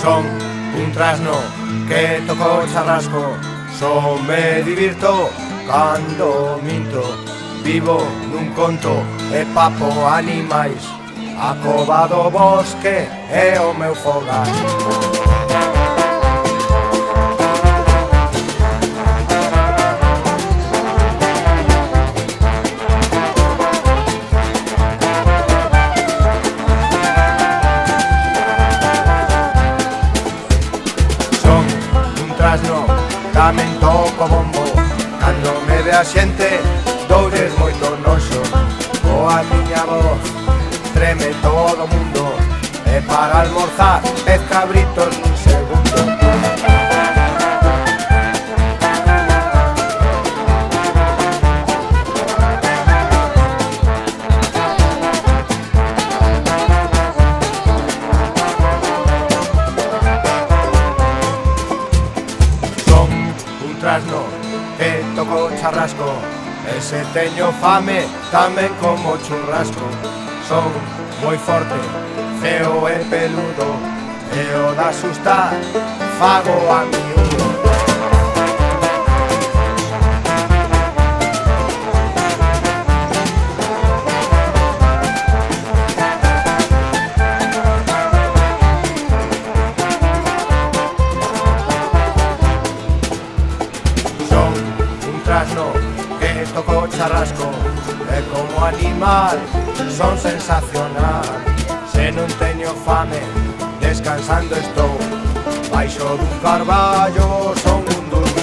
Son un trasno que toco charrasco, só me divirto cando minto. Vivo nun conto e papo animais, a cova do bosque é o meu fogar. Tamén toco bombo, cando me ve a xente doures moito noxo. Coa miña voz treme todo o mundo, e para almorzar pez cabritos nun segundo. Que toco charrasco, e se teño fame tamén como churrasco. Son moi forte, feo e peludo, e o da asustar fago a miúdo. Que toco charrasco e como animal son sensacional. Se non teño fame, descansando estou baixo dun carballo, son un domingo.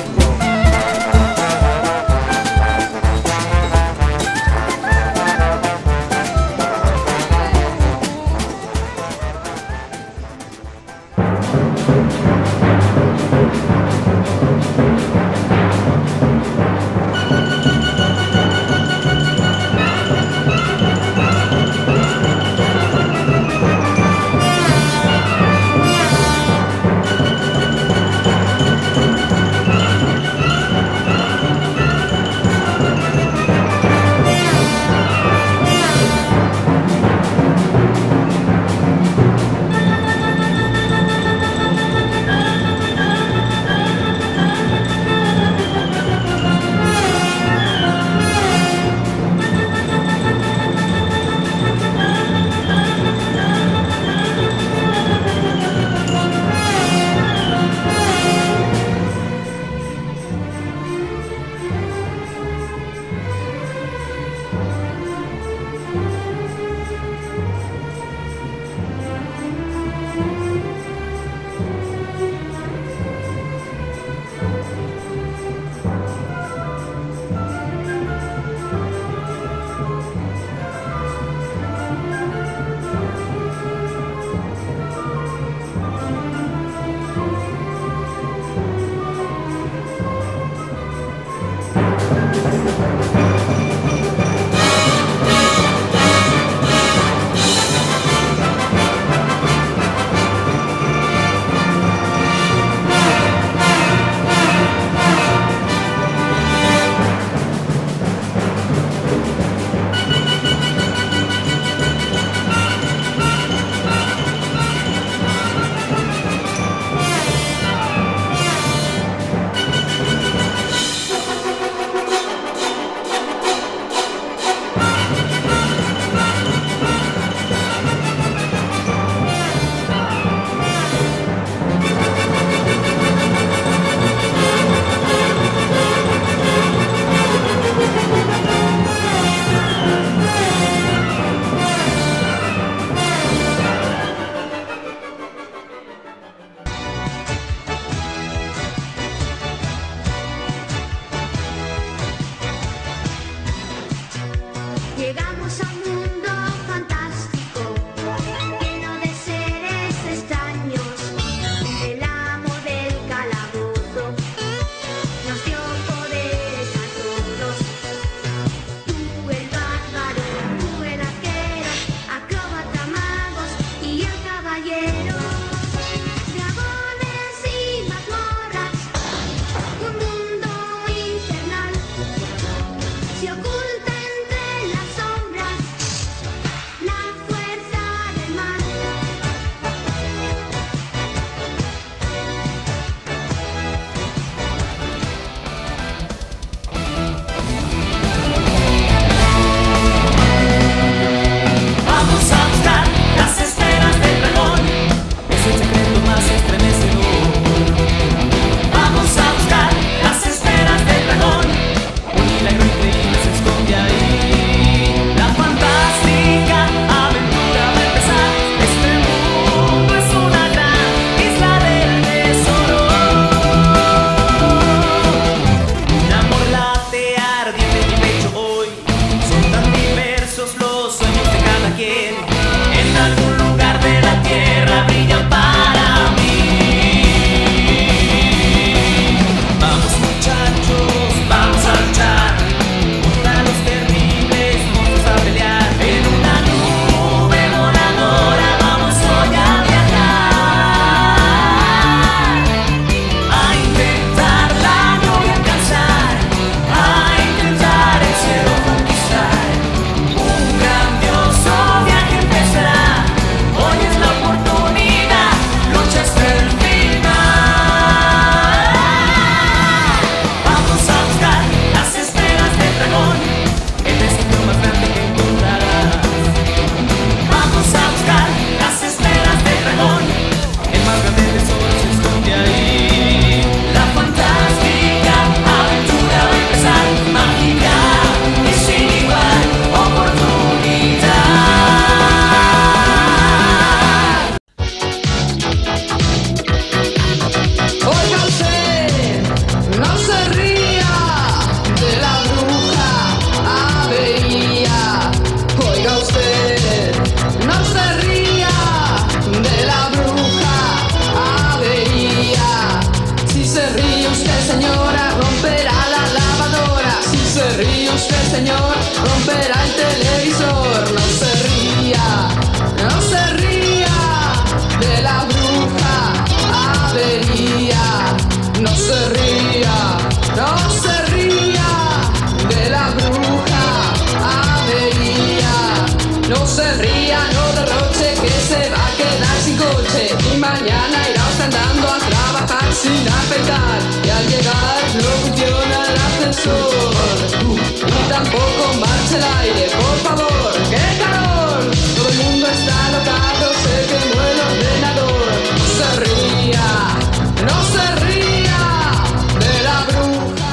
romperá el televisor. No se ría, no se ría de la bruja avería. No se ría, no se ría de la bruja avería. No se ría, no derroche, que se va a quedar sin coche. Y mañana irá usted andando a trabajar sin afeitar. Y al llegar no funciona el ascensor. Y tampoco marcha el aire, por favor. ¡Qué calor! Todo el mundo está alocado, se quemó el ordenador. No se ría, no se ría de la bruja.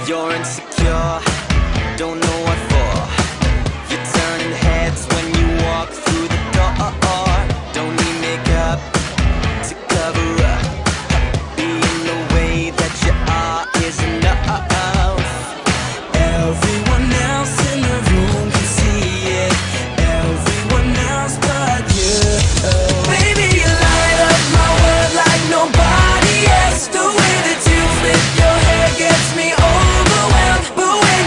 You're insecure, don't know what for. You're turning heads when you walk through the door. Don't need makeup to cover up. Being the way that you are is enough. Everyone else in the room can see it. Everyone else but you. Baby, you light up my world like nobody else. The way that you flip your hair gets me overwhelmed. But when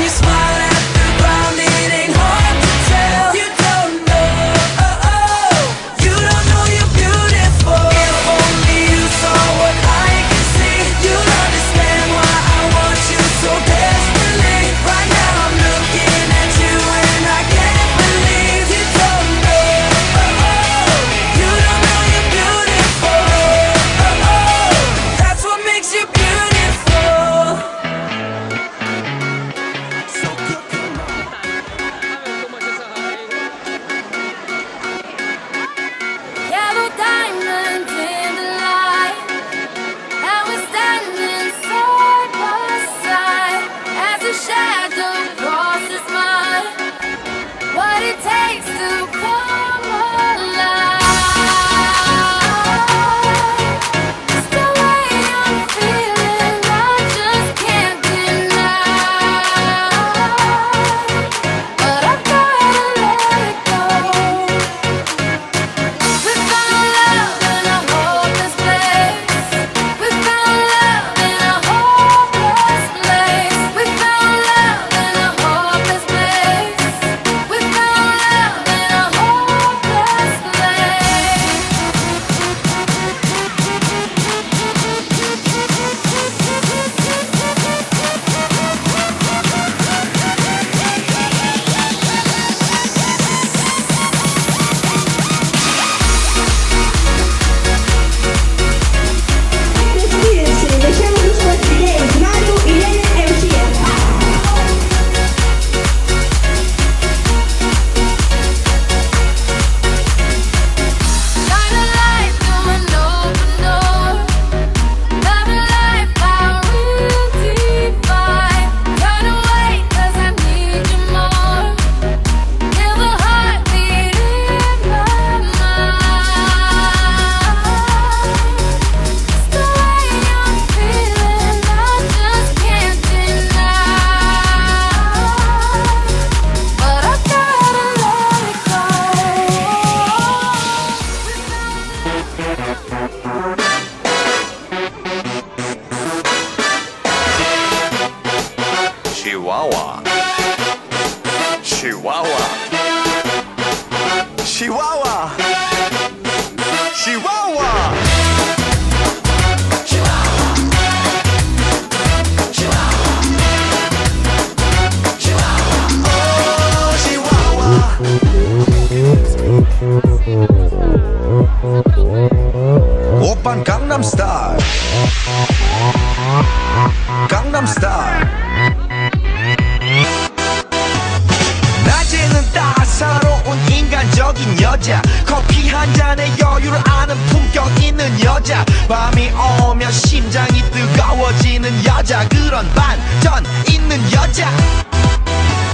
스타일 강남 스타일 낮에는 따사로운 인간적인 여자 커피 한 잔에 여유를 아는 품격 있는 여자 밤이 오면 심장이 뜨거워지는 여자 그런 반전 있는 여자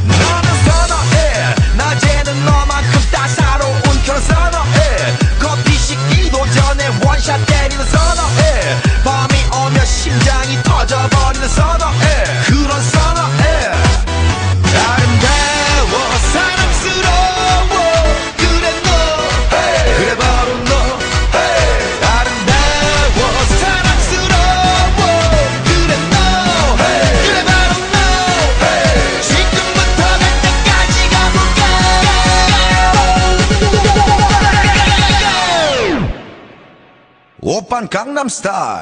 너는 선어해 낮에는 너만큼 따사로운 그런 선어해 커피 식기도 전에 원샷 때리는 선어해 밤이 오면 심장이 터져버리는 선어해 그런 선어해 아름다워 사랑스러워 그래 너 hey. 그래 바로 너 hey. 아름다워 사랑스러워 그래 너 hey. 그래 바로 너 hey. 지금부터 갈 때까지 가볼까 오빤 강남스타일